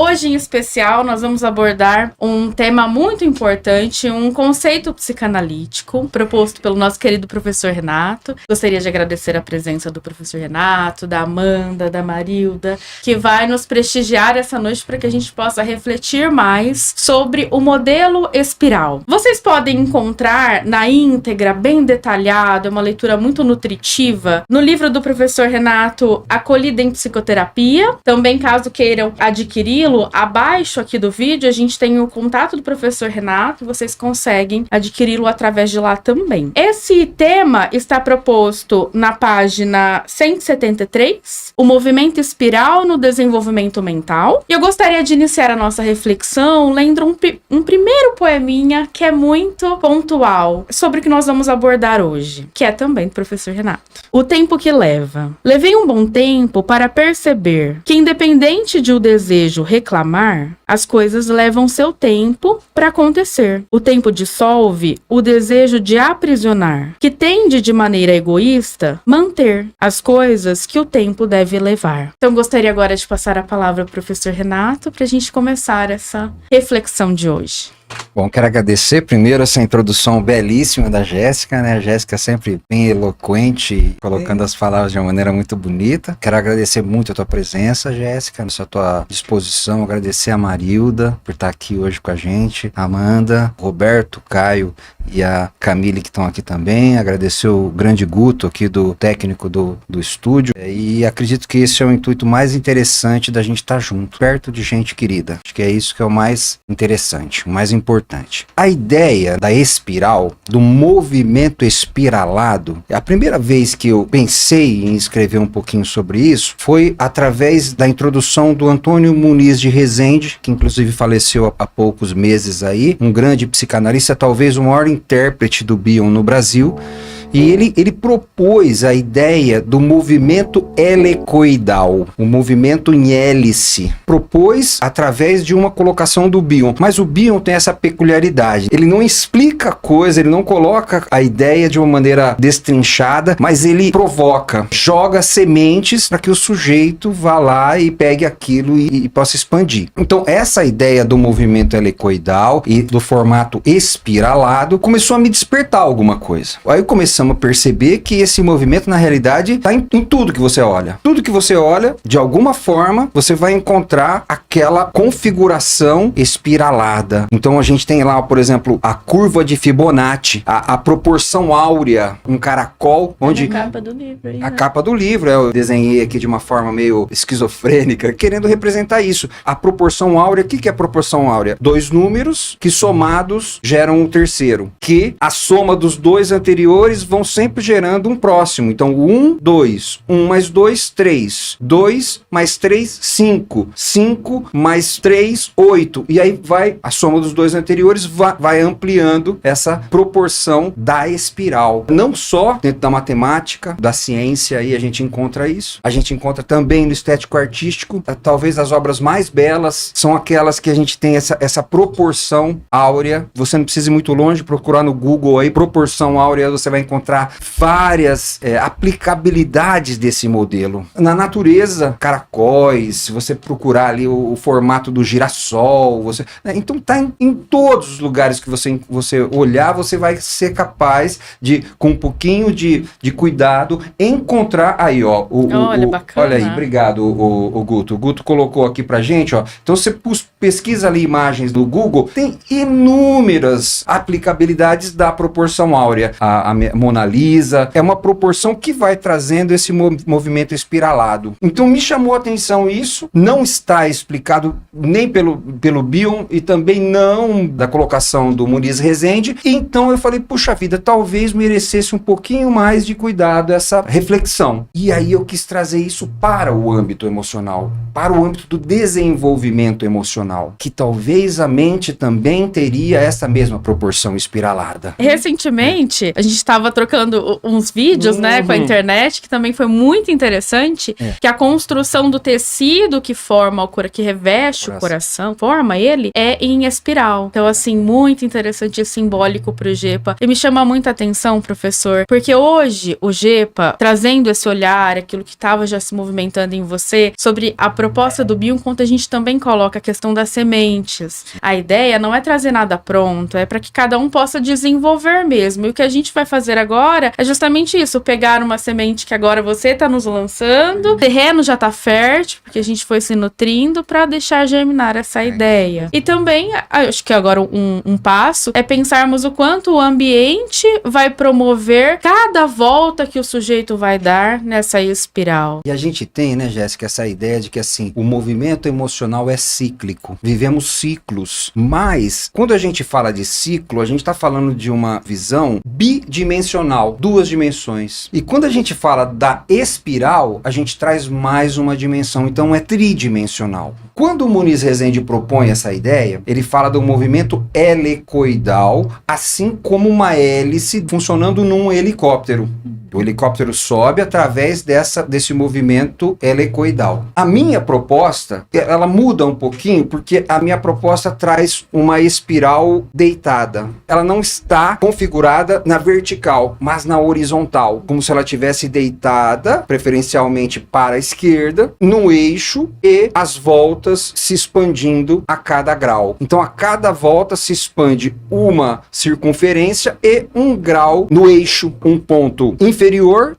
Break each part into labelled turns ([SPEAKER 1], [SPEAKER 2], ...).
[SPEAKER 1] Hoje, em especial, nós vamos abordar um tema muito importante, um conceito psicanalítico proposto pelo nosso querido professor Renato. Gostaria de agradecer a presença do professor Renato, da Amanda, da Marilda, que vai nos prestigiar essa noite para que a gente possa refletir mais sobre o modelo espiral. Vocês podem encontrar na íntegra, bem detalhado, é uma leitura muito nutritiva, no livro do professor Renato, Acolhida em Psicoterapia. Também, caso queiram adquiri-lo, abaixo aqui do vídeo a gente tem o contato do professor Renato, vocês conseguem adquiri-lo através de lá também. Esse tema está proposto na página 173, o movimento espiral no desenvolvimento mental. E eu gostaria de iniciar a nossa reflexão lendo um primeiro poeminha que é muito pontual sobre o que nós vamos abordar hoje, que é também do professor Renato. O tempo que leva. Levei um bom tempo para perceber que, independente de o desejo reclamar, as coisas levam seu tempo para acontecer. O tempo dissolve o desejo de aprisionar, que tende de maneira egoísta manter as coisas que o tempo deve levar. Então gostaria agora de passar a palavra ao professor Renato para a gente começar essa reflexão de hoje.
[SPEAKER 2] Bom, quero agradecer primeiro essa introdução belíssima da Jéssica, né? A Jéssica sempre bem eloquente, colocando as palavras de uma maneira muito bonita. Quero agradecer muito a tua presença, Jéssica, a tua disposição, agradecer a Marilda por estar aqui hoje com a gente, a Amanda, Roberto, Caio e a Camille que estão aqui também, agradecer o grande Guto aqui do técnico do estúdio, e acredito que esse é o intuito mais interessante da gente estar junto, perto de gente querida. Acho que é isso que é o mais interessante, o mais importante. A ideia da espiral, do movimento espiralado, a primeira vez que eu pensei em escrever um pouquinho sobre isso foi através da introdução do Antônio Muniz de Rezende, que inclusive faleceu há poucos meses aí, um grande psicanalista, talvez o maior intérprete do Bion no Brasil. E ele propôs a ideia do movimento helicoidal, o movimento em hélice. Propôs através de uma colocação do Bion. Mas o Bion tem essa peculiaridade. Ele não explica a coisa, ele não coloca a ideia de uma maneira destrinchada, mas ele provoca, joga sementes para que o sujeito vá lá e pegue aquilo e possa expandir. Então, essa ideia do movimento helicoidal e do formato espiralado começou a me despertar alguma coisa. Aí começamos a perceber que esse movimento, na realidade, está em tudo que você olha. Tudo que você olha, de alguma forma, você vai encontrar aquela configuração espiralada. Então, a gente tem lá, por exemplo, a curva de Fibonacci, a proporção áurea, um caracol, onde...
[SPEAKER 1] A capa do livro. Aí, né?
[SPEAKER 2] A capa do livro, eu desenhei aqui de uma forma meio esquizofrênica, querendo representar isso. A proporção áurea, o que é a proporção áurea? Dois números que somados geram um terceiro, que a soma dos dois anteriores vão sempre gerando um próximo. Então, 1, 2. 1 mais 2, 3. 2 mais 3, 5. 5 mais 3, 8. E aí vai, a soma dos dois anteriores vai ampliando essa proporção da espiral. Não só dentro da matemática, da ciência, aí a gente encontra isso. A gente encontra também no estético-artístico. Talvez as obras mais belas são aquelas que a gente tem essa proporção áurea. Você não precisa ir muito longe, procurar no Google aí, proporção áurea, você vai encontrar várias aplicabilidades desse modelo. Na natureza, caracóis, se você procurar ali o formato do girassol, então tá em todos os lugares que você olhar, você vai ser capaz de, com um pouquinho de cuidado, encontrar aí, ó.
[SPEAKER 1] Olha, bacana.
[SPEAKER 2] Olha aí, obrigado, o Guto. O Guto colocou aqui pra gente, ó. Então você pesquisa ali imagens do Google, tem inúmeras aplicabilidades da proporção áurea. A Mona Lisa, é uma proporção que vai trazendo esse movimento espiralado. Então me chamou a atenção isso, não está explicado nem pelo Bion e também não da colocação do Muniz Rezende, então eu falei, puxa vida, talvez merecesse um pouquinho mais de cuidado essa reflexão. E aí eu quis trazer isso para o âmbito emocional, para o âmbito do desenvolvimento emocional, que talvez a mente também teria essa mesma proporção espiralada.
[SPEAKER 1] Recentemente, a gente estava trocando uns vídeos, né, com a internet, que também foi muito interessante, que a construção do tecido que forma que reveste o coração, forma ele, é em espiral. Então, assim, muito interessante e simbólico pro Gepa. E me chama muita atenção, professor, porque hoje o Gepa, trazendo esse olhar, aquilo que estava já se movimentando em você, sobre a proposta do bio, enquanto a gente também coloca a questão das sementes. A ideia não é trazer nada pronto, é para que cada um possa desenvolver mesmo. E o que a gente vai fazer agora é justamente isso, pegar uma semente que agora você está nos lançando, o terreno já está fértil, porque a gente foi se nutrindo para deixar germinar essa ideia. E também, acho que agora um passo é pensarmos o quanto o ambiente vai promover cada volta que o sujeito vai dar nessa espiral.
[SPEAKER 2] E a gente tem, né, Jéssica, essa ideia de que, assim, o movimento emocional é cíclico. Vivemos ciclos. Mas, quando a gente fala de ciclo, a gente está falando de uma visão bidimensional, 2 dimensões. E quando a gente fala da espiral, a gente traz mais uma dimensão. Então, é tridimensional. Quando o Muniz Rezende propõe essa ideia, ele fala do movimento helicoidal, assim como uma hélice funcionando num helicóptero. O helicóptero sobe através desse movimento helicoidal. A minha proposta, ela muda um pouquinho, porque a minha proposta traz uma espiral deitada. Ela não está configurada na vertical, mas na horizontal, como se ela estivesse deitada, preferencialmente para a esquerda, no eixo, e as voltas se expandindo a cada grau. Então, a cada volta se expande uma circunferência e um grau no eixo, um ponto inferior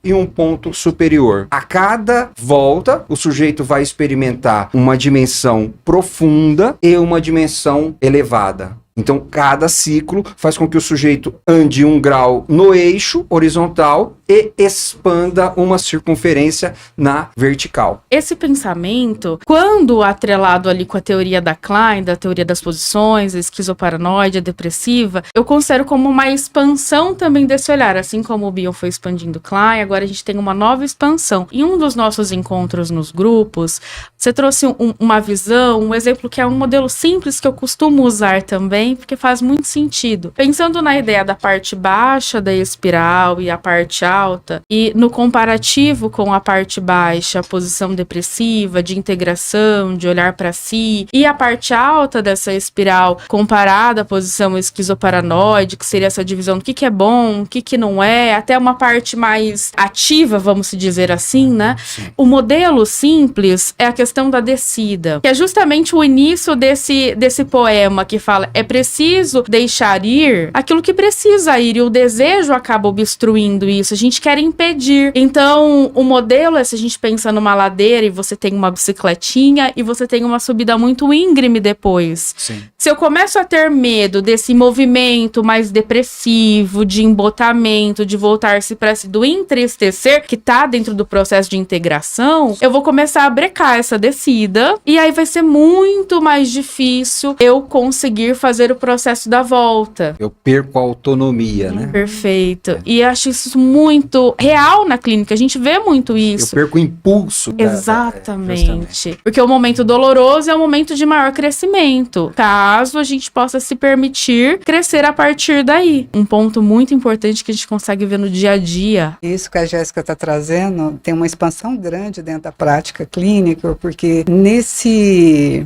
[SPEAKER 2] e um ponto superior. A cada volta, o sujeito vai experimentar uma dimensão profunda e uma dimensão elevada. Então, cada ciclo faz com que o sujeito ande um grau no eixo horizontal e expanda uma circunferência na vertical.
[SPEAKER 1] Esse pensamento, quando atrelado ali com a teoria da Klein, da teoria das posições, a esquizoparanoide, a depressiva, eu considero como uma expansão também desse olhar. Assim como o Bion foi expandindo Klein, agora a gente tem uma nova expansão. Em um dos nossos encontros nos grupos, você trouxe uma visão, um exemplo que é um modelo simples que eu costumo usar também, porque faz muito sentido. Pensando na ideia da parte baixa da espiral e a parte alta, e no comparativo com a parte baixa, a posição depressiva, de integração, de olhar para si, e a parte alta dessa espiral comparada à posição esquizoparanoide, que seria essa divisão do que é bom, o que não é, até uma parte mais ativa, vamos dizer assim, né? Sim. O modelo simples é a questão da descida, que é justamente o início desse poema que fala, é preciso deixar ir aquilo que precisa ir, e o desejo acaba obstruindo isso, a gente quer impedir. Então, o modelo é, se a gente pensa numa ladeira e você tem uma bicicletinha e você tem uma subida muito íngreme depois. Sim. Se eu começo a ter medo desse movimento mais depressivo, de embotamento, de voltar-se para do entristecer, que tá dentro do processo de integração, eu vou começar a brecar essa descida, e aí vai ser muito mais difícil eu conseguir fazer o processo da volta.
[SPEAKER 2] Eu perco a autonomia, né?
[SPEAKER 1] Perfeito. E acho isso muito real na clínica, a gente vê muito isso.
[SPEAKER 2] Eu perco o impulso.
[SPEAKER 1] Exatamente. Porque o momento doloroso é o momento de maior crescimento, caso a gente possa se permitir crescer a partir daí. Um ponto muito importante que a gente consegue ver no dia a dia.
[SPEAKER 3] Isso que a Jéssica está trazendo tem uma expansão grande dentro da prática clínica, porque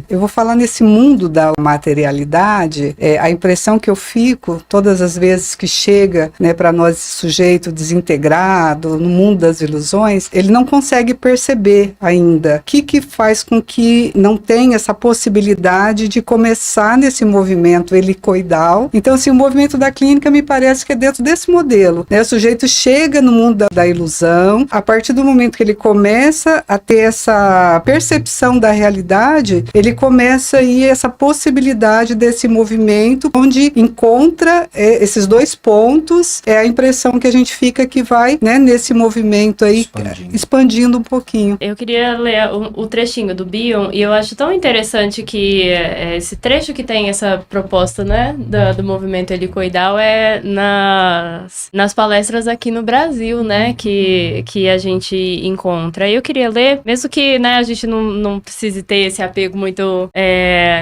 [SPEAKER 3] eu vou falar nesse mundo da materialidade, a impressão que eu fico todas as vezes que chega, né, para nós esse sujeito desintegrado no mundo das ilusões, ele não consegue perceber ainda o que faz com que não tenha essa possibilidade de começar nesse movimento helicoidal. Então, assim, o movimento da clínica me parece que é dentro desse modelo, né? O sujeito chega no mundo da ilusão, a partir do momento que ele começa a ter essa percepção da realidade, ele começa aí essa possibilidade desse movimento, onde encontra esses dois pontos, é a impressão que a gente fica que vai, né, nesse movimento aí, expandindo um pouquinho.
[SPEAKER 4] Eu queria ler o trechinho do Bion, e eu acho tão interessante que esse trecho que tem essa proposta, né, do movimento helicoidal é nas palestras aqui no Brasil, né, que a gente encontra. E eu queria ler, mesmo que, né, a gente não precise ter esse apego muito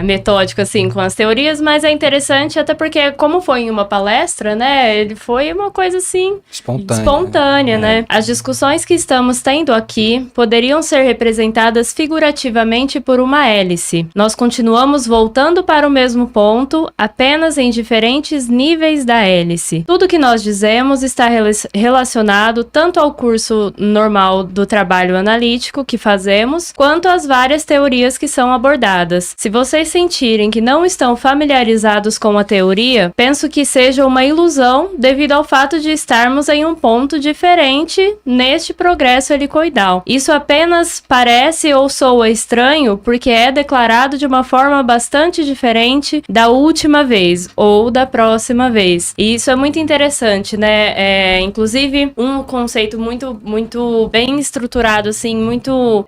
[SPEAKER 4] metódico, assim, com as teorias, mas é interessante até porque, como foi em uma palestra, né, ele foi uma coisa assim... Espontânea, né? As discussões que estamos tendo aqui poderiam ser representadas figurativamente por uma hélice. Nós continuamos voltando para o mesmo ponto, apenas em diferentes níveis da hélice. Tudo que nós dizemos está relacionado tanto ao curso normal do trabalho analítico que fazemos, quanto às várias teorias que são abordadas. Se vocês sentirem que não estão familiarizados com a teoria, penso que seja uma ilusão devido ao fato de estarmos em um ponto diferente neste progresso helicoidal. Isso apenas parece ou soa estranho porque é declarado de uma forma bastante diferente da última vez ou da próxima vez. E isso é muito interessante, né? Inclusive, um conceito muito bem estruturado, assim, muito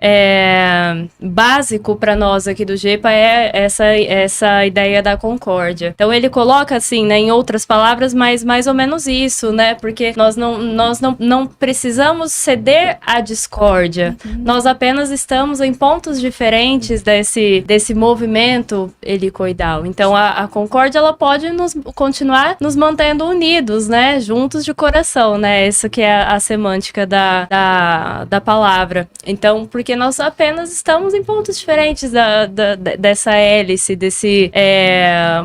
[SPEAKER 4] básico para nós aqui do GEPA é essa ideia da concórdia. Então, ele coloca, assim, né, em outras palavras, mas mais ou menos isso, né? Porque nós não precisamos ceder à discórdia. Nós apenas estamos em pontos diferentes desse movimento helicoidal. Então, a concórdia, ela pode continuar nos mantendo unidos, né? Juntos de coração, né? Isso que é a semântica da palavra. Então, porque nós apenas estamos em pontos diferentes dessa hélice, desse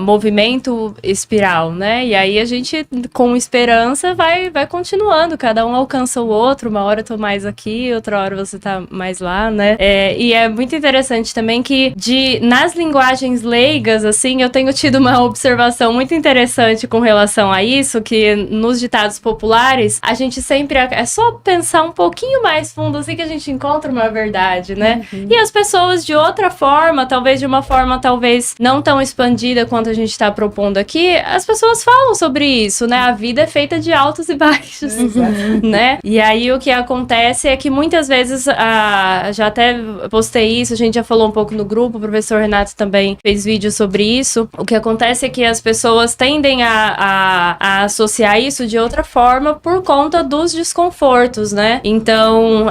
[SPEAKER 4] movimento espiral, né? E aí a gente, com esperança, vai continuando. Cada um alcança o outro. Uma hora eu tô mais aqui, outra hora você tá mais lá, né? E é muito interessante também que nas linguagens leigas, assim, eu tenho tido uma observação muito interessante com relação a isso, que nos ditados populares, a gente sempre é só pensar um pouquinho mais fundo, assim, que a gente encontra uma verdade, né? E as pessoas, de outra forma, talvez de uma forma não tão expandida quanto a gente tá propondo aqui, as pessoas falam sobre isso, né? A vida é feita de altos e baixos, né? E aí o que acontece é que muitas vezes, já até postei isso, a gente já falou um pouco no grupo, o professor Renato também fez vídeo sobre isso. O que acontece é que as pessoas tendem a associar isso de outra forma por conta dos desconfortos, né? Então,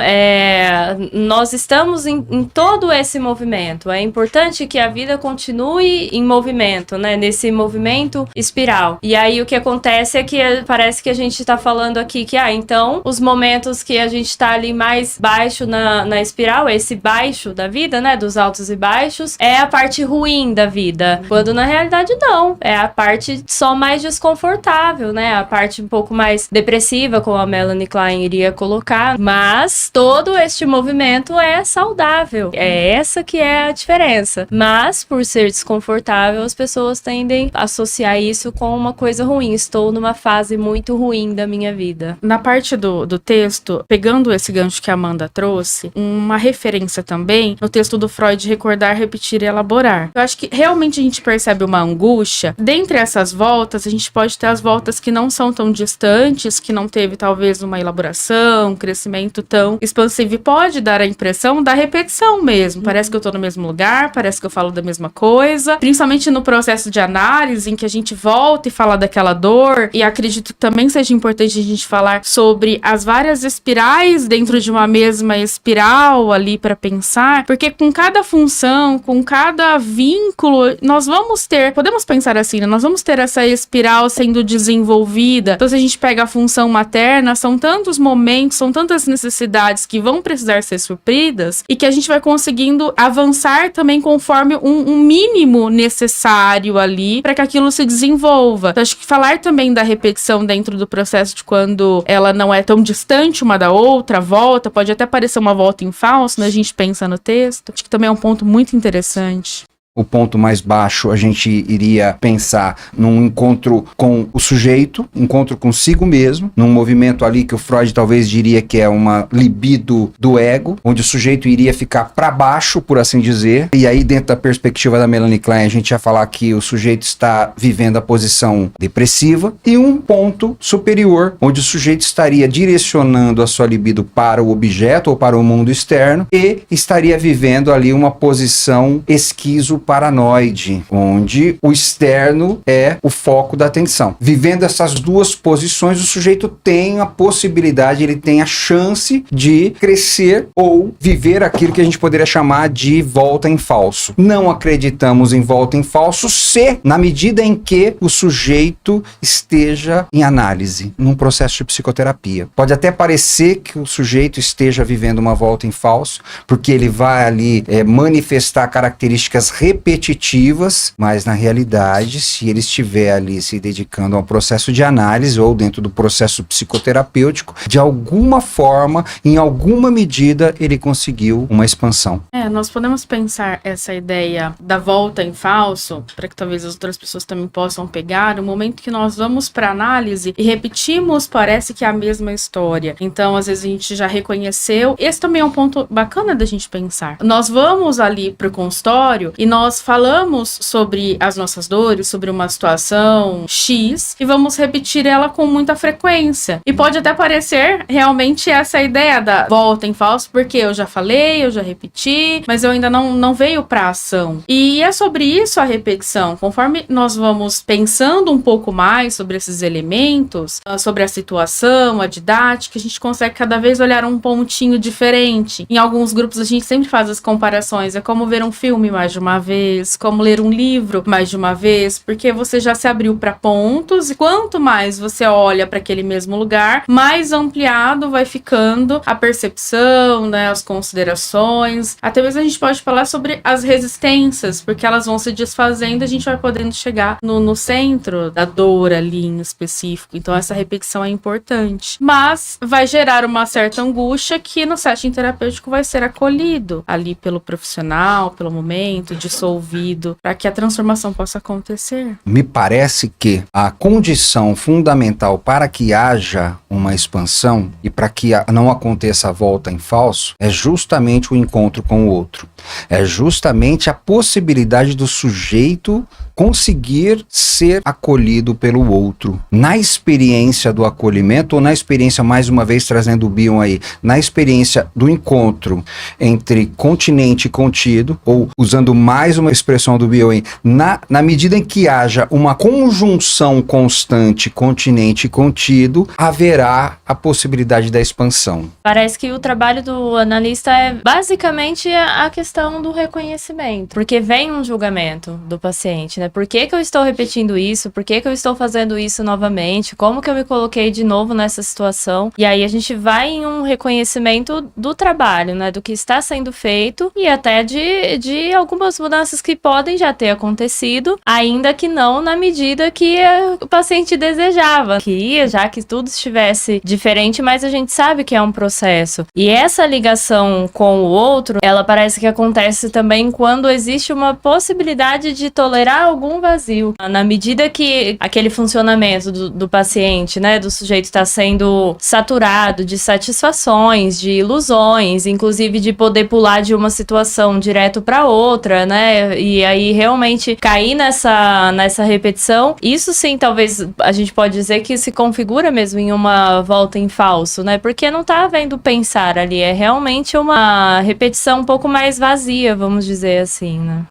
[SPEAKER 4] nós estamos em todo esse movimento. É importante que a vida continue em movimento, né? Nesse movimento espiral. E aí o que acontece é que parece que a gente tá falando aqui que, então, os momentos que a gente tá ali mais baixo na espiral, esse baixo da vida, né? Dos altos e baixos, é a parte ruim da vida. Quando na realidade não. É a parte só mais desconfortável, né? A parte um pouco mais depressiva, como a Melanie Klein iria colocar. Mas todo este movimento é saudável. É essa que é a diferença. Mas, por ser desconfortável, as pessoas tendem a associar isso com uma coisa ruim. Estou numa fase muito ruim da minha vida.
[SPEAKER 1] Na parte do texto, pegando esse gancho que a Amanda trouxe, uma referência também no texto do Freud, Recordar, Repetir e Elaborar. Eu acho que realmente a gente percebe uma angústia. Dentre essas voltas, a gente pode ter as voltas que não são tão distantes, que não teve talvez uma elaboração, um crescimento tão expansivo, e pode dar a impressão da repetição mesmo. Parece que eu tô no mesmo lugar, parece que eu falo da mesma coisa, principalmente no processo de análise, em que a gente volta e fala daquela dor, e acredito que também seja importante a gente falar sobre as várias espirais dentro de uma mesma espiral ali para pensar, porque com cada função, com cada vínculo, nós vamos ter, podemos pensar assim, né? Nós vamos ter essa espiral sendo desenvolvida. Então, se a gente pega a função materna, são tantos momentos, são tantas necessidades que vão precisar ser supridas, e que a gente vai conseguindo avançar também conforme um mínimo necessário ali para que aquilo se desenvolva. Então, acho que falar também da repetição dentro do processo de quando ela não é tão distante uma da outra, volta, pode até parecer uma volta em falso, né? A gente pensa no texto. Acho que também é um ponto muito interessante.
[SPEAKER 2] O ponto mais baixo, a gente iria pensar num encontro com o sujeito, encontro consigo mesmo, num movimento ali que o Freud talvez diria que é uma libido do ego, onde o sujeito iria ficar para baixo, por assim dizer. E aí, dentro da perspectiva da Melanie Klein, a gente ia falar que o sujeito está vivendo a posição depressiva, e um ponto superior, onde o sujeito estaria direcionando a sua libido para o objeto ou para o mundo externo, e estaria vivendo ali uma posição esquizo paranoide, onde o externo é o foco da atenção. Vivendo essas duas posições, o sujeito tem a possibilidade, ele tem a chance de crescer ou viver aquilo que a gente poderia chamar de volta em falso. Não acreditamos em volta em falso se, na medida em que o sujeito esteja em análise, num processo de psicoterapia. Pode até parecer que o sujeito esteja vivendo uma volta em falso, porque ele vai ali manifestar características repetitivas, mas na realidade, se ele estiver ali se dedicando a um processo de análise ou dentro do processo psicoterapêutico, de alguma forma, em alguma medida, ele conseguiu uma expansão.
[SPEAKER 1] Nós podemos pensar essa ideia da volta em falso, para que talvez as outras pessoas também possam pegar, o momento que nós vamos para análise e repetimos, parece que é a mesma história. Então, às vezes a gente já reconheceu. Esse também é um ponto bacana da gente pensar. Nós vamos ali pro consultório e nós falamos sobre as nossas dores, sobre uma situação X, e vamos repetir ela com muita frequência. E pode até parecer realmente essa ideia da volta em falso, porque eu já falei, eu já repeti, mas eu ainda não veio pra ação. E é sobre isso a repetição. Conforme nós vamos pensando um pouco mais sobre esses elementos, sobre a situação, a didática, a gente consegue cada vez olhar um pontinho diferente. Em alguns grupos a gente sempre faz as comparações. É como ver um filme mais de uma vez, como ler um livro mais de uma vez, porque você já se abriu para pontos e quanto mais você olha para aquele mesmo lugar, mais ampliado vai ficando a percepção, né, as considerações. Até mesmo a gente pode falar sobre as resistências, porque elas vão se desfazendo e a gente vai podendo chegar no centro da dor ali em específico. Então essa repetição é importante. Mas vai gerar uma certa angústia que no setting terapêutico vai ser acolhido ali pelo profissional, pelo momento, dissolvido, para que a transformação possa acontecer.
[SPEAKER 2] Me parece que a condição fundamental para que haja uma expansão e para que não aconteça a volta em falso é justamente o encontro com o outro. É justamente a possibilidade do sujeito conseguir ser acolhido pelo outro. Na experiência do acolhimento, ou na experiência, mais uma vez trazendo o Bion aí, na experiência do encontro entre continente e contido, ou usando mais uma expressão do Bion aí, na medida em que haja uma conjunção constante continente e contido, haverá a possibilidade da expansão.
[SPEAKER 4] Parece que o trabalho do analista é basicamente a questão do reconhecimento, porque vem um julgamento do paciente, né? Por que eu estou repetindo isso? Por que eu estou fazendo isso novamente? Como que eu me coloquei de novo nessa situação? E aí a gente vai em um reconhecimento do trabalho, né? Do que está sendo feito e até de algumas mudanças que podem já ter acontecido, ainda que não na medida que o paciente desejava. Queria já que tudo estivesse diferente, mas a gente sabe que é um processo. E essa ligação com o outro, ela parece que acontece também quando existe uma possibilidade de tolerar algum vazio. Na medida que aquele funcionamento do paciente, né, do sujeito está sendo saturado de satisfações, de ilusões, inclusive de poder pular de uma situação direto para outra, né, e aí realmente cair nessa repetição, isso sim, talvez a gente pode dizer que se configura mesmo em uma volta em falso, né, porque não tá havendo pensar ali, é realmente uma repetição um pouco mais vazia, vamos dizer assim, né.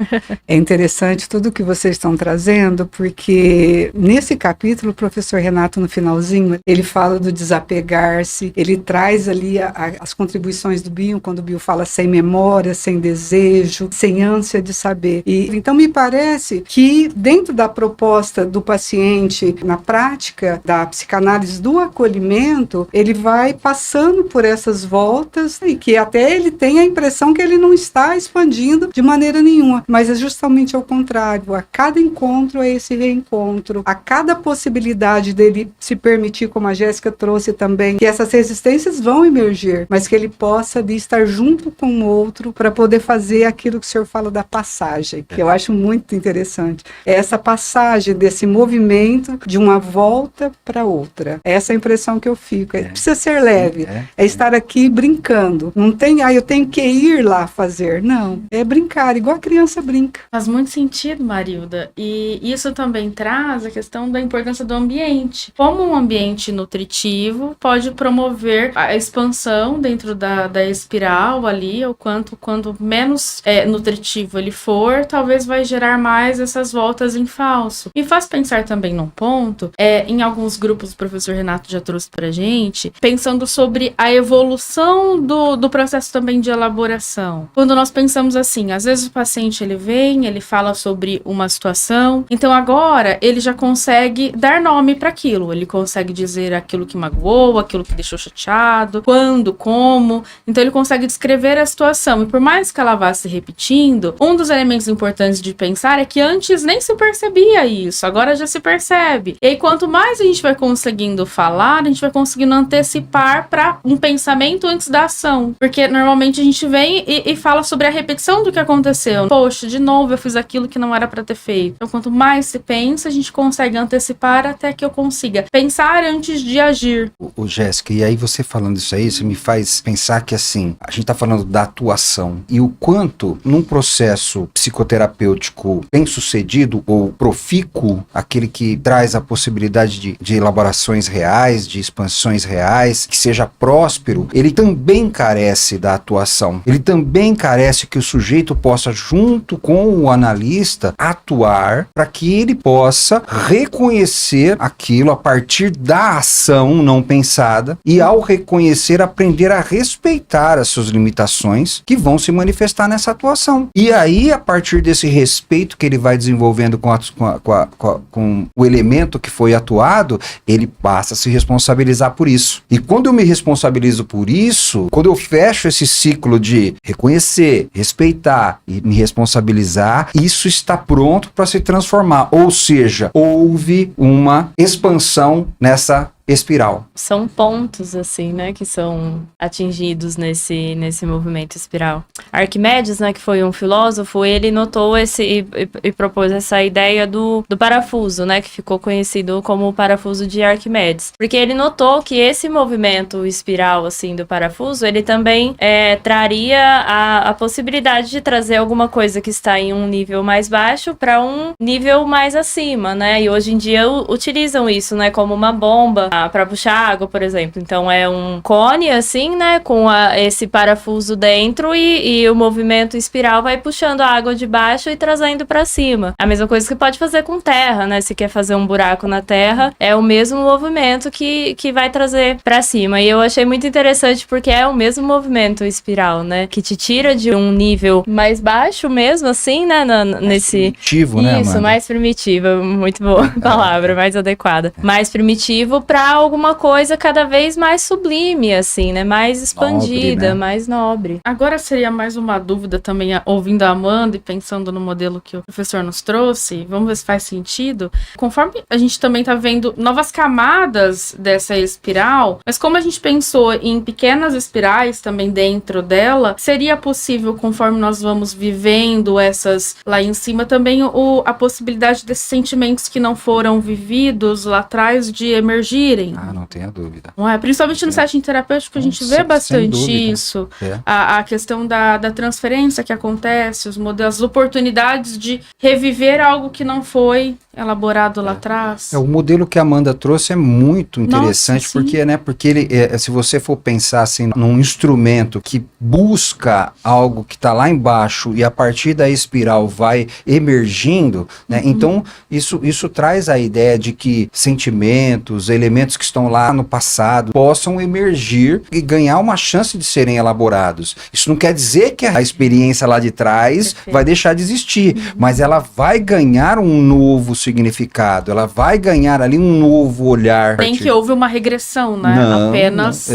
[SPEAKER 3] É interessante tudo que vocês estão trazendo, porque nesse capítulo o professor Renato, no finalzinho, ele fala do desapegar-se, ele traz ali as contribuições do Bion, quando o Bion fala sem memória, sem desejo, sem ânsia de saber. E então me parece que dentro da proposta do paciente, na prática da psicanálise do acolhimento, ele vai passando por essas voltas e que até ele tem a impressão que ele não está expandindo de maneira nenhuma, mas é justamente ao contrário. A cada encontro é esse reencontro, a cada possibilidade dele se permitir, como a Jéssica trouxe também, que essas resistências vão emergir, mas que ele possa de estar junto com o outro para poder fazer aquilo que o senhor fala da passagem, que eu acho muito interessante. É essa passagem desse movimento de uma volta para outra. Essa é a impressão que eu fico. Precisa ser leve, é estar aqui brincando. Não tem, eu tenho que ir lá fazer. Não, é brincar, igual a criança brinca.
[SPEAKER 1] Faz muito sentido, Marilda. obrigada. E isso também traz a questão da importância do ambiente. Como um ambiente nutritivo pode promover a expansão dentro da espiral ali, ou quanto menos nutritivo ele for, talvez vai gerar mais essas voltas em falso. Me faz pensar também num ponto, em alguns grupos o professor Renato já trouxe pra gente, pensando sobre a evolução do processo também de elaboração. Quando nós pensamos assim, às vezes o paciente ele vem, ele fala sobre uma situação, então agora ele já consegue dar nome para aquilo, ele consegue dizer aquilo que magoou, aquilo que deixou chateado, quando, como, então ele consegue descrever a situação, e por mais que ela vá se repetindo, um dos elementos importantes de pensar é que antes nem se percebia isso, agora já se percebe. E aí quanto mais a gente vai conseguindo falar, a gente vai conseguindo antecipar para um pensamento antes da ação, porque normalmente a gente vem e fala sobre a repetição do que aconteceu. Poxa, de novo eu fiz aquilo que não era para ter feito. Então quanto mais se pensa, a gente consegue antecipar até que eu consiga pensar antes de agir.
[SPEAKER 2] Ô, Jéssica, e aí você falando isso aí, você me faz pensar que assim, a gente tá falando da atuação e o quanto num processo psicoterapêutico bem sucedido ou profícuo, aquele que traz a possibilidade de elaborações reais, de expansões reais, que seja próspero, ele também carece da atuação. Ele também carece que o sujeito possa, junto com o analista, atuar para que ele possa reconhecer aquilo a partir da ação não pensada e, ao reconhecer, aprender a respeitar as suas limitações que vão se manifestar nessa atuação. E aí, a partir desse respeito que ele vai desenvolvendo com o elemento que foi atuado, ele passa a se responsabilizar por isso. E quando eu me responsabilizo por isso, quando eu fecho esse ciclo de reconhecer, respeitar e me responsabilizar, isso está pronto para se transformar. Ou seja, houve uma expansão nessa espiral.
[SPEAKER 4] São pontos, assim, né, que são atingidos nesse movimento espiral. Arquimedes, né, que foi um filósofo, ele notou e propôs essa ideia do parafuso, né, que ficou conhecido como o parafuso de Arquimedes. Porque ele notou que esse movimento espiral, assim, do parafuso, ele também traria a possibilidade de trazer alguma coisa que está em um nível mais baixo para um nível mais acima, né, e hoje em dia utilizam isso, né, como uma bomba para puxar água, por exemplo. Então é um cone assim, né, com esse parafuso dentro e o movimento espiral vai puxando a água de baixo e trazendo para cima. A mesma coisa que pode fazer com terra, né? Se quer fazer um buraco na terra, é o mesmo movimento que vai trazer para cima. E eu achei muito interessante porque é o mesmo movimento espiral, né, que te tira de um nível mais baixo mesmo, assim, né, nesse
[SPEAKER 2] Primitivo, né,
[SPEAKER 4] isso,
[SPEAKER 2] Amanda?
[SPEAKER 4] mais primitivo, muito boa palavra, mais adequada. Mais primitivo para alguma coisa cada vez mais sublime, assim, né? Mais expandida,
[SPEAKER 2] Nobre, né?
[SPEAKER 4] mais nobre.
[SPEAKER 1] Agora seria mais uma dúvida também, ouvindo a Amanda e pensando no modelo que o professor nos trouxe, vamos ver se faz sentido. Conforme a gente também está vendo novas camadas dessa espiral, mas como a gente pensou em pequenas espirais também dentro dela, seria possível, conforme nós vamos vivendo essas lá em cima, também a possibilidade desses sentimentos que não foram vividos lá atrás de emergirem.
[SPEAKER 2] Ah, não tenha dúvida.
[SPEAKER 1] Não é? Principalmente no setting terapêutico a gente vê
[SPEAKER 2] Sem
[SPEAKER 1] bastante
[SPEAKER 2] dúvida.
[SPEAKER 1] isso.
[SPEAKER 2] É.
[SPEAKER 1] A questão da transferência que acontece, os modelos, as oportunidades de reviver algo que não foi elaborado lá atrás.
[SPEAKER 2] O modelo que a Amanda trouxe é muito interessante.
[SPEAKER 1] Nossa,
[SPEAKER 2] porque, né, porque ele, se você for pensar assim, num instrumento que busca algo que está lá embaixo e a partir da espiral vai emergindo, né, então isso traz a ideia de que sentimentos, elementos que estão lá no passado possam emergir e ganhar uma chance de serem elaborados. Isso não quer dizer que a experiência lá de trás vai deixar de existir, mas ela vai ganhar um novo significado, ela vai ganhar ali um novo olhar.
[SPEAKER 1] Nem que houve uma regressão, né?
[SPEAKER 2] Não,
[SPEAKER 1] Apenas.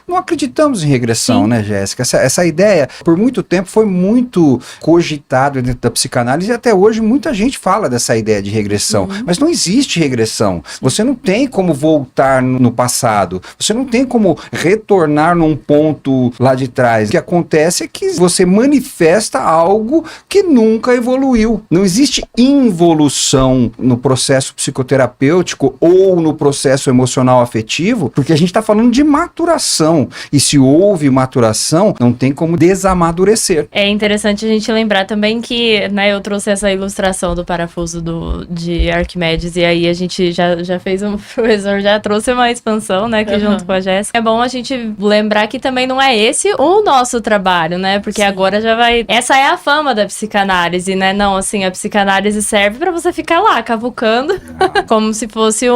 [SPEAKER 2] Não acreditamos em regressão,
[SPEAKER 1] Sim.
[SPEAKER 2] né, Jéssica? Essa ideia, por muito tempo, foi muito cogitada dentro da psicanálise e até hoje muita gente fala dessa ideia de regressão. Mas não existe regressão. Você não tem tem como voltar no passado. Você não tem como retornar num ponto lá de trás. O que acontece é que você manifesta algo que nunca evoluiu. Não existe involução no processo psicoterapêutico ou no processo emocional afetivo, porque a gente está falando de maturação. E se houve maturação, não tem como desamadurecer.
[SPEAKER 4] É interessante a gente lembrar também que, né, eu trouxe essa ilustração do parafuso de Arquimedes, e aí a gente já fez o professor já trouxe uma expansão, né, aqui junto com a Jéssica. É bom a gente lembrar que também não é esse o nosso trabalho, né, porque agora já vai... Essa é a fama da psicanálise, né, não, assim, a psicanálise serve pra você ficar lá, cavucando, como se fosse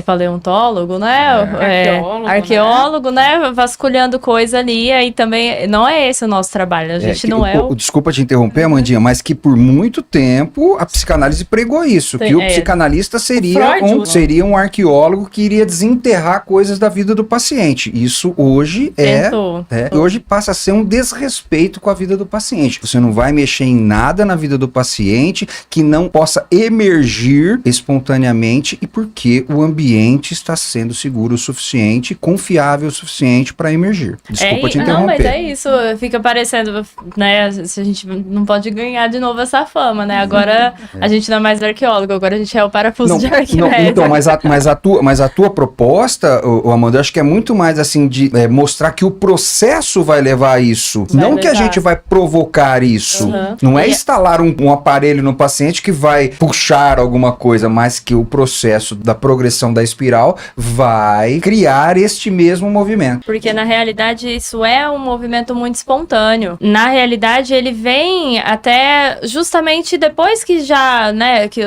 [SPEAKER 4] paleontólogo, né? Arqueólogo, né? Vasculhando coisa ali, aí também não é esse o nosso trabalho, a gente não é o...
[SPEAKER 2] Desculpa te interromper, Amandinha, mas que por muito tempo a psicanálise pregou isso, que o psicanalista seria um arqueólogo que iria desenterrar coisas da vida do paciente. Isso hoje hoje passa a ser um desrespeito com a vida do paciente. Você não vai mexer em nada na vida do paciente que não possa emergir espontaneamente e porque o ambiente está sendo seguro o suficiente, confiável o suficiente para emergir. Desculpa te interromper.
[SPEAKER 4] Não, mas é isso, fica parecendo, né, se a gente não pode ganhar de novo essa fama, né, agora a gente não é mais arqueólogo, agora a gente é o parafuso de Arquimedes.
[SPEAKER 2] Então, mas a tua proposta, Amanda, eu acho que é muito mais assim de mostrar que o processo vai levar a isso, não que a gente vai provocar isso. Não é instalar um aparelho no paciente que vai puxar alguma coisa, mas que o processo da progressão da espiral vai criar este mesmo movimento.
[SPEAKER 4] Porque na realidade isso é um movimento muito espontâneo. Na realidade ele vem até justamente depois que já, né, que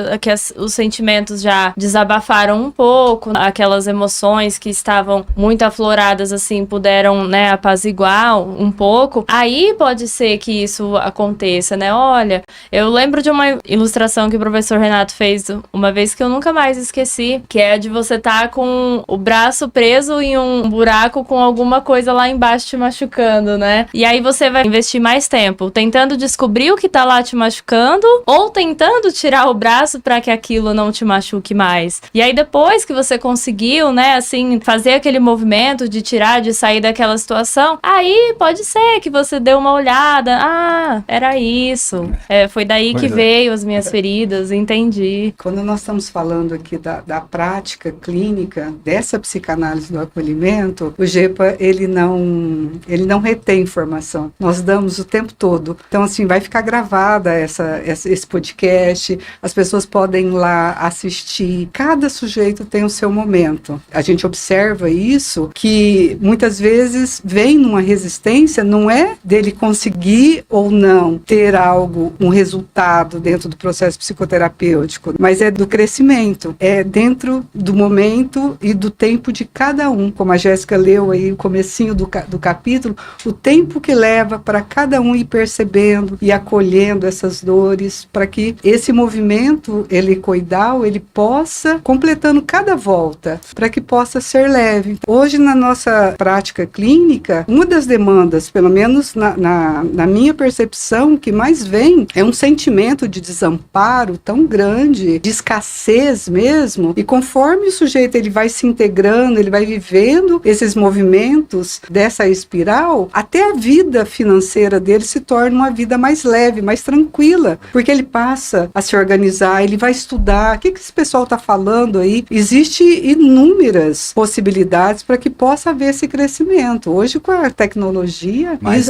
[SPEAKER 4] os sentimentos já desabafaram um pouco, aquelas emoções que estavam muito afloradas assim puderam, né, apaziguar um pouco. Aí pode ser que isso aconteça, né? Olha, eu lembro de uma ilustração que o professor Renato fez uma vez que eu nunca mais esqueci, que é de você estar com o braço preso em um buraco com alguma coisa lá embaixo te machucando, né? E aí você vai investir mais tempo tentando descobrir o que tá lá te machucando ou tentando tirar o braço para que aquilo não te machuque mais. E aí depois que você conseguiu, né, assim, fazer aquele movimento de tirar, de sair daquela situação, aí pode ser que você dê uma olhada, era isso. Foi daí que veio as minhas feridas, entendi.
[SPEAKER 3] Quando nós estamos falando aqui da prática clínica dessa psicanálise do acolhimento, o GEPA, ele não retém informação. Nós damos o tempo todo. Então, assim, vai ficar gravada esse podcast, as pessoas podem ir lá assistir. Cada sujeito tem o seu momento. A gente observa isso, que muitas vezes vem numa resistência, não é dele conseguir ou não ter algo, um resultado dentro do processo psicoterapêutico, mas é do crescimento, é dentro do momento e do tempo de cada um, como a Jéssica leu aí o comecinho do capítulo, o tempo que leva para cada um ir percebendo e acolhendo essas dores, para que esse movimento helicoidal, ele possa, completando cada volta, para que possa ser leve. Hoje, na nossa prática clínica, uma das demandas, pelo menos na minha percepção, que mais vem, é um sentimento de desamparo tão grande, de escassez mesmo, e conforme o sujeito ele vai se integrando, ele vai vivendo esses movimentos dessa espiral, até a vida financeira dele se torna uma vida mais leve, mais tranquila, porque ele passa a se organizar, ele vai estudar, o que esse pessoal está falando aí? Existem inúmeras possibilidades para que possa haver esse crescimento. Hoje, com a tecnologia, mais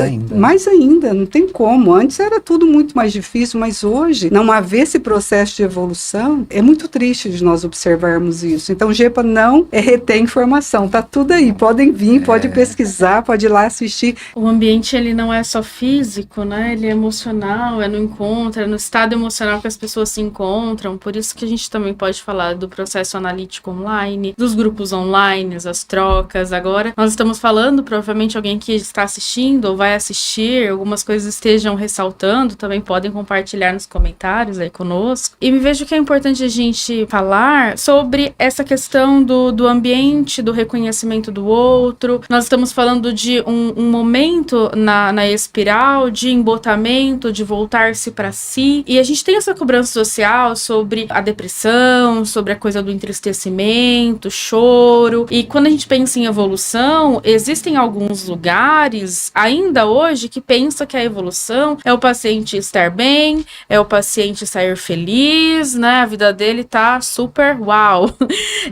[SPEAKER 3] ainda, não tem como. Antes era tudo muito mais difícil, mas hoje, não haver esse processo de evolução, é muito triste de nós observarmos isso. Então, o GEPA não retém informação, tá tudo aí, podem vir, pode pesquisar, pode ir lá assistir.
[SPEAKER 1] O ambiente, ele não é só físico, né? Ele é emocional, é no encontro, é no estado emocional que as pessoas se encontram, por isso que a gente também pode falar do processo analítico online, dos grupos online, as trocas. Agora, nós estamos falando, provavelmente alguém que está assistindo ou vai assistir, algumas coisas estejam ressaltando, também podem compartilhar nos comentários aí conosco. E me vejo que é importante a gente falar sobre essa questão do ambiente, do reconhecimento do outro. Nós estamos falando de um momento na espiral de embotamento, de voltar-se para si. E a gente tem essa cobrança social sobre a depressão, sobre a coisa do entristecimento, choro. E quando a gente pensa em evolução, existem alguns lugares, ainda hoje, que pensam que a evolução é o paciente estar bem, é o paciente sair feliz, né? A vida dele tá super uau.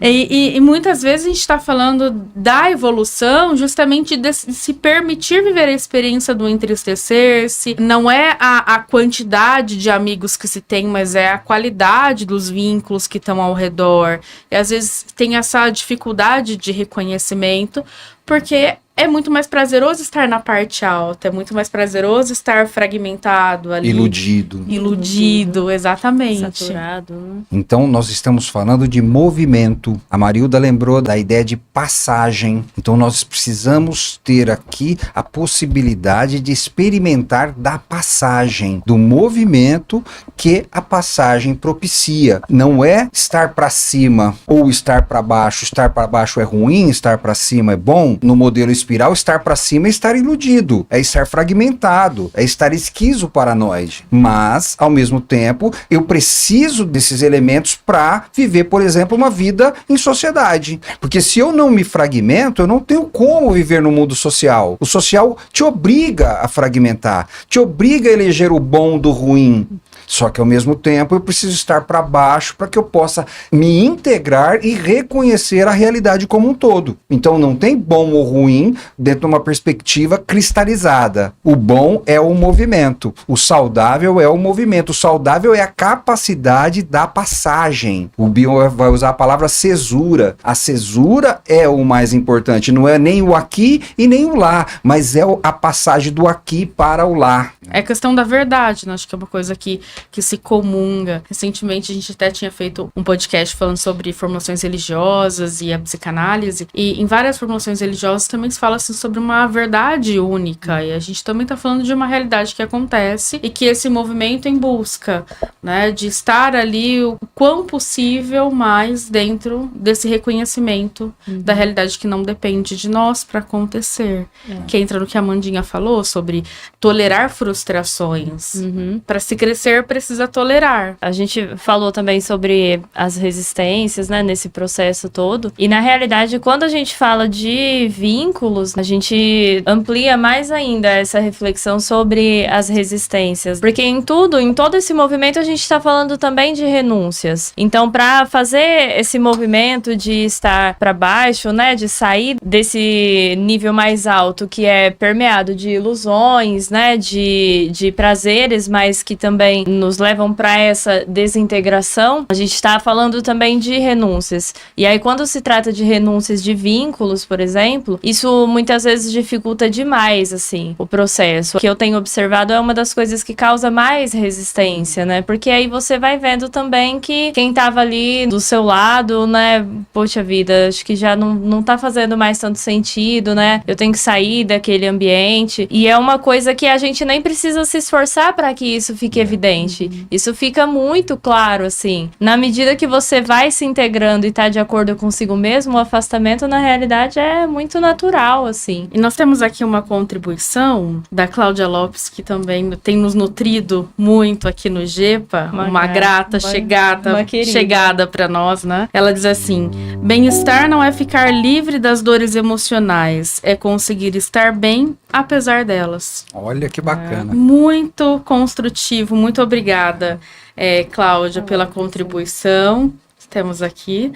[SPEAKER 1] E muitas vezes a gente tá falando da evolução justamente de se permitir viver a experiência do entristecer-se. Não é a quantidade de amigos que se tem, mas é a qualidade dos vínculos que estão ao redor. E às vezes tem essa dificuldade de reconhecimento, porque é muito mais prazeroso estar na parte alta, é muito mais prazeroso estar fragmentado ali. Iludido, exatamente.
[SPEAKER 4] Saturado, né?
[SPEAKER 2] Então, nós estamos falando de movimento. A Marilda lembrou da ideia de passagem. Então, nós precisamos ter aqui a possibilidade de experimentar da passagem, do movimento que a passagem propicia. Não é estar para cima ou estar para baixo. Estar para baixo é ruim, estar para cima é bom. No modelo espiral, estar para cima é estar iludido, é estar fragmentado, é estar esquizoparanoide. Mas, ao mesmo tempo, eu preciso desses elementos para viver, por exemplo, uma vida em sociedade. Porque se eu não me fragmento, eu não tenho como viver no mundo social. O social te obriga a fragmentar, te obriga a eleger o bom do ruim. Só que ao mesmo tempo eu preciso estar para baixo para que eu possa me integrar e reconhecer a realidade como um todo. Então não tem bom ou ruim dentro de uma perspectiva cristalizada. O bom é o movimento, o saudável é o movimento, o saudável é a capacidade da passagem. O Bion vai usar a palavra cesura. A cesura é o mais importante, não é nem o aqui e nem o lá, mas é a passagem do aqui para o lá.
[SPEAKER 1] É questão da verdade, né? Acho que é uma coisa que se comunga. Recentemente a gente até tinha feito um podcast falando sobre formações religiosas e a psicanálise, e em várias formações religiosas também se fala assim, sobre uma verdade única, e a gente também está falando de uma realidade que acontece e que esse movimento em busca, né, de estar ali o quão possível mais dentro desse reconhecimento da realidade que não depende de nós para acontecer. Que entra no que a Mandinha falou sobre tolerar frustrações. Para se crescer, precisa tolerar.
[SPEAKER 4] A gente falou também sobre as resistências, né, nesse processo todo. E na realidade, quando a gente fala de vínculos, a gente amplia mais ainda essa reflexão sobre as resistências. Porque em todo esse movimento, a gente está falando também de renúncias. Então, para fazer esse movimento de estar para baixo, né, de sair desse nível mais alto que é permeado de ilusões, né, de prazeres, mas que também nos levam para essa desintegração, a gente está falando também de renúncias. E aí, quando se trata de renúncias de vínculos, por exemplo, isso muitas vezes dificulta demais, assim, o processo. O que eu tenho observado é uma das coisas que causa mais resistência, né? Porque aí você vai vendo também que quem tava ali do seu lado, né? Poxa vida, acho que já não tá fazendo mais tanto sentido, né? Eu tenho que sair daquele ambiente. E é uma coisa que a gente nem precisa se esforçar para que isso fique evidente. Isso fica muito claro, assim. Na medida que você vai se integrando e tá de acordo consigo mesmo, o afastamento, na realidade, é muito natural, assim.
[SPEAKER 1] E nós temos aqui uma contribuição da Cláudia Lopes, que também tem nos nutrido muito aqui no GEPA, uma grata chegada para nós, né? Ela diz assim: bem-estar não é ficar livre das dores emocionais, é conseguir estar bem apesar delas.
[SPEAKER 2] Olha que bacana.
[SPEAKER 1] Muito construtivo, muito obrigada, Cláudia, pela contribuição. Temos aqui.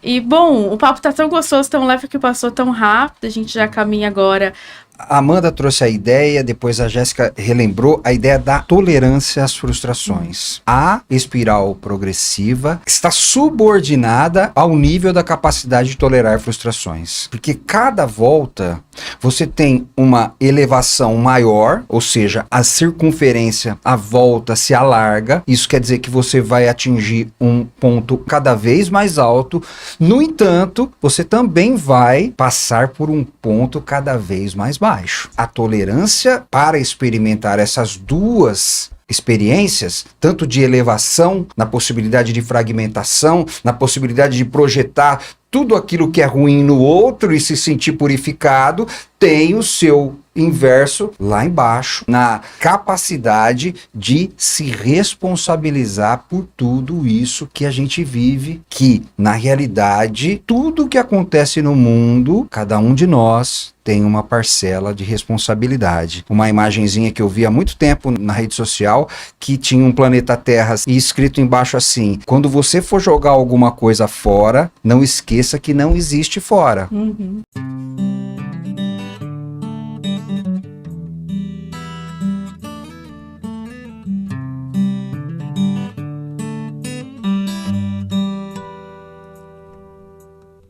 [SPEAKER 1] E, bom, o papo tá tão gostoso, tão leve, que passou tão rápido. A gente já caminha agora.
[SPEAKER 2] A Amanda trouxe a ideia, depois a Jéssica relembrou a ideia da tolerância às frustrações. A espiral progressiva está subordinada ao nível da capacidade de tolerar frustrações. Porque cada volta você tem uma elevação maior, ou seja, a circunferência, a volta se alarga. Isso quer dizer que você vai atingir um ponto cada vez mais alto. No entanto, você também vai passar por um ponto cada vez mais baixo. A tolerância para experimentar essas duas experiências, tanto de elevação, na possibilidade de fragmentação, na possibilidade de projetar tudo aquilo que é ruim no outro e se sentir purificado, tem o seu inverso lá embaixo, na capacidade de se responsabilizar por tudo isso que a gente vive, que, na realidade, tudo que acontece no mundo, cada um de nós tem uma parcela de responsabilidade. Uma imagenzinha que eu vi há muito tempo na rede social, que tinha um planeta Terra e escrito embaixo assim: quando você for jogar alguma coisa fora, não esqueça que não existe fora.
[SPEAKER 3] Uhum.